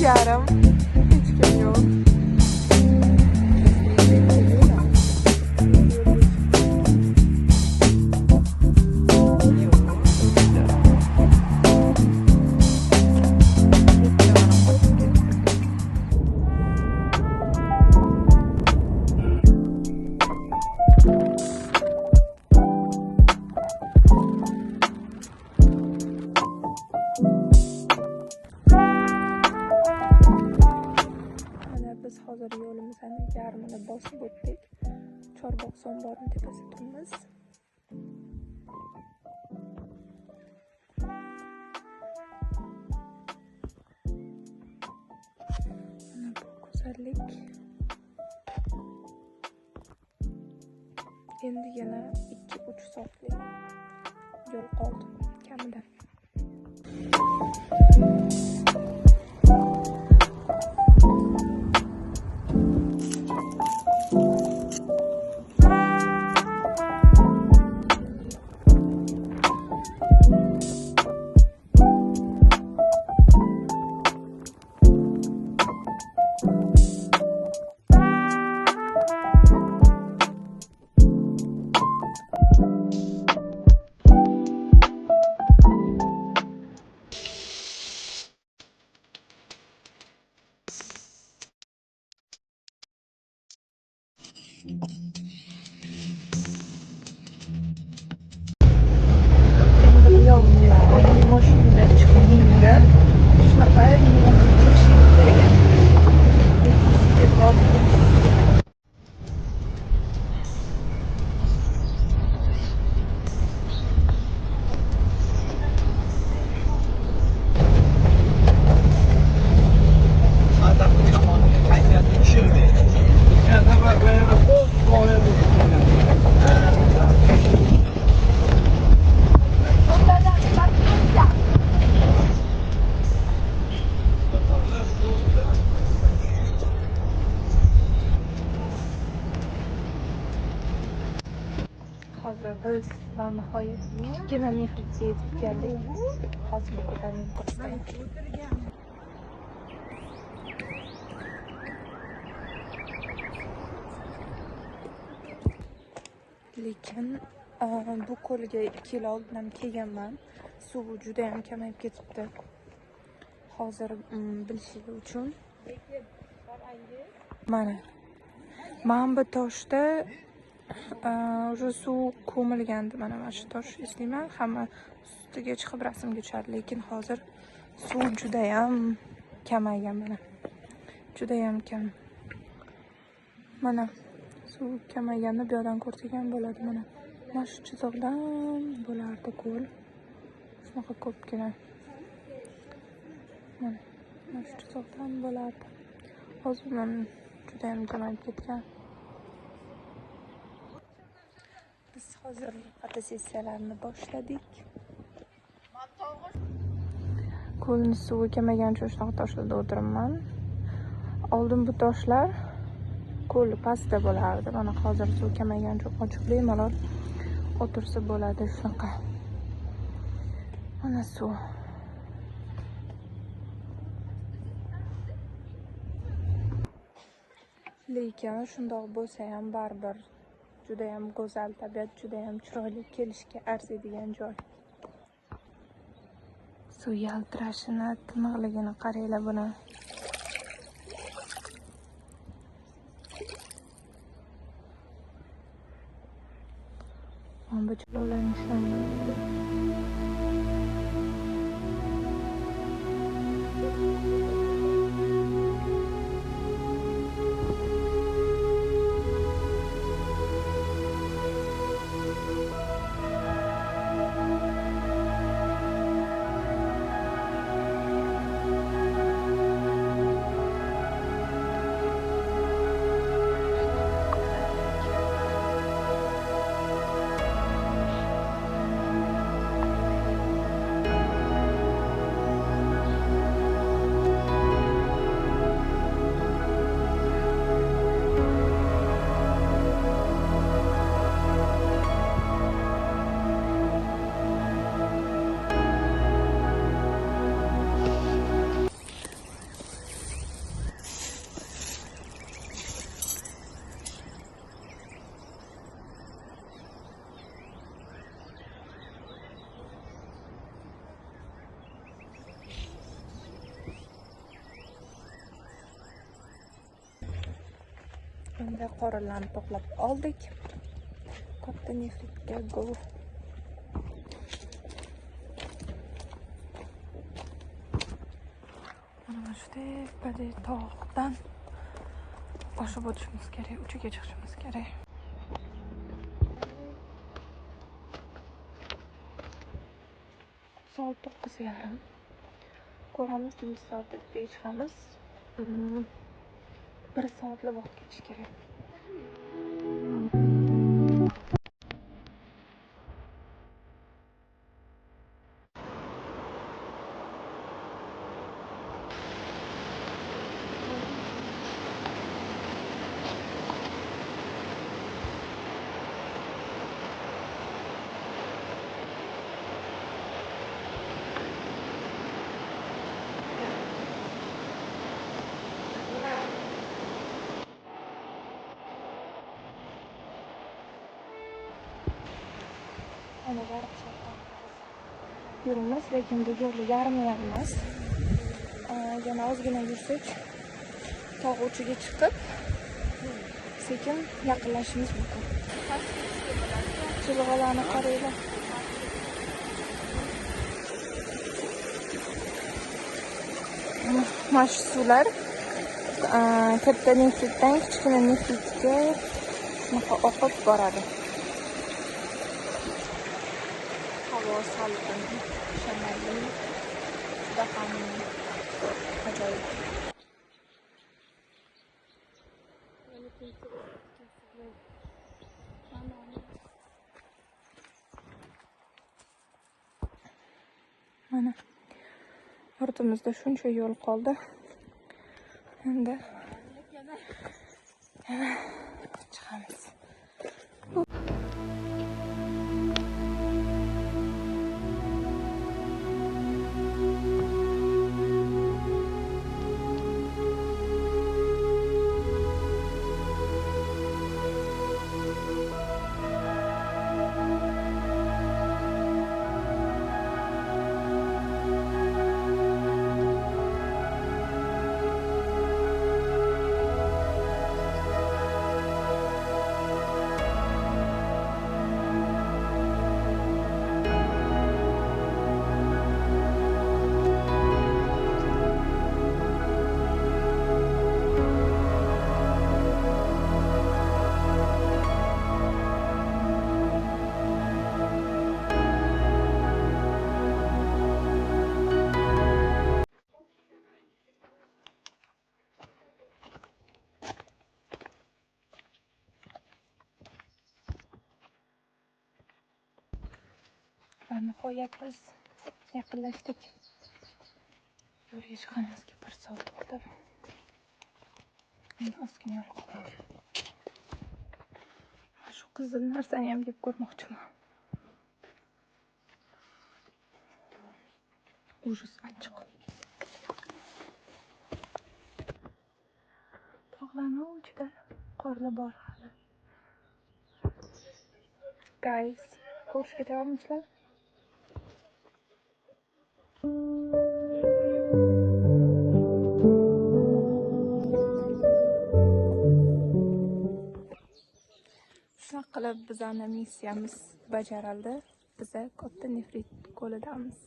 yarim. Hech kim yo'q. Biz hozir yo'limizning yarmini bosib o'tdik. Chorbog'son omborini tepasida turibmiz. Mana bu go'zallik. Endi yana 2-3 soatlik yo'l qoldi kamida. Moshinada chiqib yeydi. Shunaqa hozir biz nihoyat kichkina Nexlitga yetib keldik. Hozir ko'tarib ko'rsataman. Lekin bu ko'lga 2 yil oldin kelganman. Suv juda ham kamayib ketibdi. Hozir bilishingiz uchun mana bu toshda o'sha suv ko'milgandi. Mana shu tosh eslayman, hamma ustiga chiqib rasmga tushadi. Lekin hozir suv juda ham kamaygan. Mana juda ham kam. Mana suv kamayganda bu yerdan ko'rsak ham bo'ladi. Mana shu chiziqdan bo'lardi ko'l. Shunaqa ko'pgina. Mana shu chiziqdan bo'lardi. Hozir juda ham kamayib ketgan. Biz hozir fotosessiyalarni boshladik. Ko'lning suvi kamaganicha shunaqa toshlarda o'tiribman. Oldin bu toshlar ko'l pastda bo'lardi. Mana hozir suv kamaygancha ochiq bemalol o'tirsa bo'ladi shunaqa. Mana suv. Lekin shundoq bo'lsa ham baribir juda ham go'zal tabiat, juda ham chiroyli, kelishga arziydigan joy. Suv yaltirashini, tiniqligini qaranglar buni. Mana bu chiroyli Endi qorinlarni to'qlab oldik. Katta nefritga go. Mana shu tepada tog'dan oshib o'tishimiz kerak, uchiga chiqishimiz kerak. Soat 9:30. Ko'ramiz, 1 soatda chiqamiz. 1 soatli vaqt ketish kerak. Ana yarim soatdan yurimiz, lekin bu yo'li yarmi emas. Yana ozgina yursak, tog' uchiga chiqib, sekin yaqinlashishimiz mumkin. Chilg'alarni qaranglar. Mana shu suvlar katta nefritdan kichkina nefritga shunaqa oqib boradi. Havo salqin, shamollli, juda ham ajoyib. Mana ortimizda shuncha yo'l qoldi. Endi chiqamiz. Va nihoyat biz yaqinlashdik. Yo'lga chiqqanimizga 1 soat bo'ldi. Endi ozgina yo'l qoldi. Shu qizil narsani ham yeb ko'rmoqchiman. Ужас achchiq. Tog'larning uchida qorli bor hali. Guys, ko'rishga tayyormisizlar? Shunaqa qilib bizning missiyamiz bajarildi. Biz katta nefrit ko'lidamiz.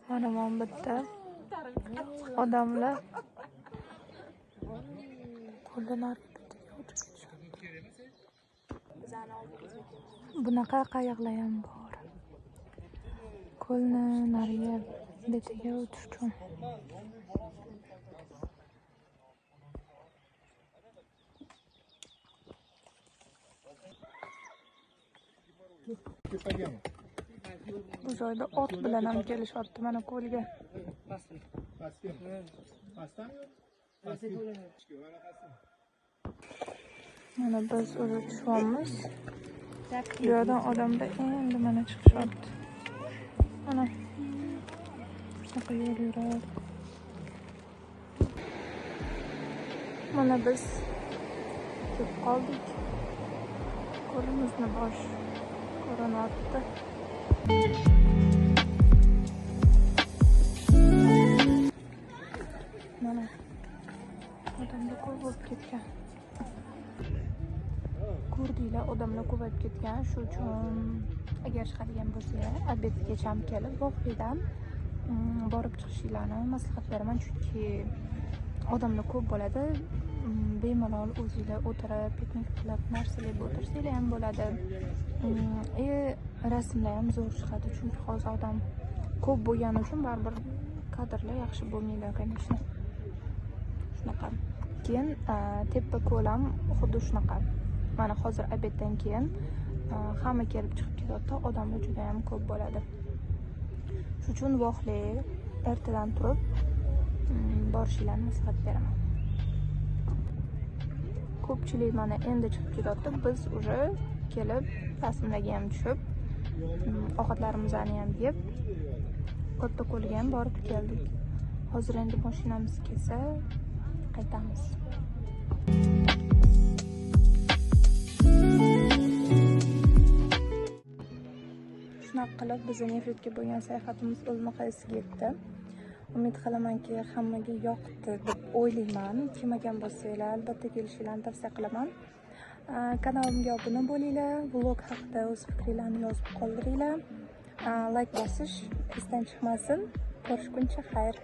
Mana bu bitta odamlar qo'ldan bunaqa qayiqlar ham bor. Ko'lni nariga betiga o'tish uchun. Bu joyda ot bilan ham kelishyapti mana ko'lga. Mana biz o'zi tushamiz. Bu yerdan odamlar endi mana chiqishyapti. Mana shunaqa yo'l yuradi. Mana biz kelib qoldik. Qo'limizni bosh ko'rinyapti. Mana odamlar ko'p bo'lib ketgan. Ko'rdinglar, odamlar ko'payib ketgan. Shu uchun agar chiqadigan bo'lsanglar, obedgacha ham kelib voqeadan borib chiqishinglarni maslahat beraman, chunki odamlar ko'p bo'ladi. Bemalol o'zinglar o'tirib, piknik qilib, narsalar o'tirsanglar ham bo'ladi. Rasmlar ham zo'r chiqadi, chunki hozir odam ko'p bo'lgani uchun baribir kadrlar yaxshi bo'lmaydi, конечно. Shunaqa. Keyin tepa ko'l ham xuddi shunaqa. Mana hozir obeddan keyin hamma kelib chiqib ketadi, odamlar juda ham ko'p bo'ladi. Shuning uchun voqli ertadan turib borishinglarni maslahat beraman. Ko'pchilik mana endi chiqib ketadi. Biz уже kelib rasmlarga ham tushib, ovqatlarimizni ham yeb, katta ko'lga ham borib keldik. Hozir endi mashinamiz kelsa qaytamiz. Shunaqa qilib bizning Nefritga bo'lgan sayohatimiz o'z nihoyasiga yetdi. Umid qilamanki, hammaga yoqdi deb o'ylayman. Kelmagan bo'lsanglar, albatta kelishinglarni tavsiya qilaman. Kanalimga obuna bo'linglar, vlog haqida o'z fikringizni yozib qoldiringlar. Like bosish esdan chiqmasin. Ko'rishguncha xayr.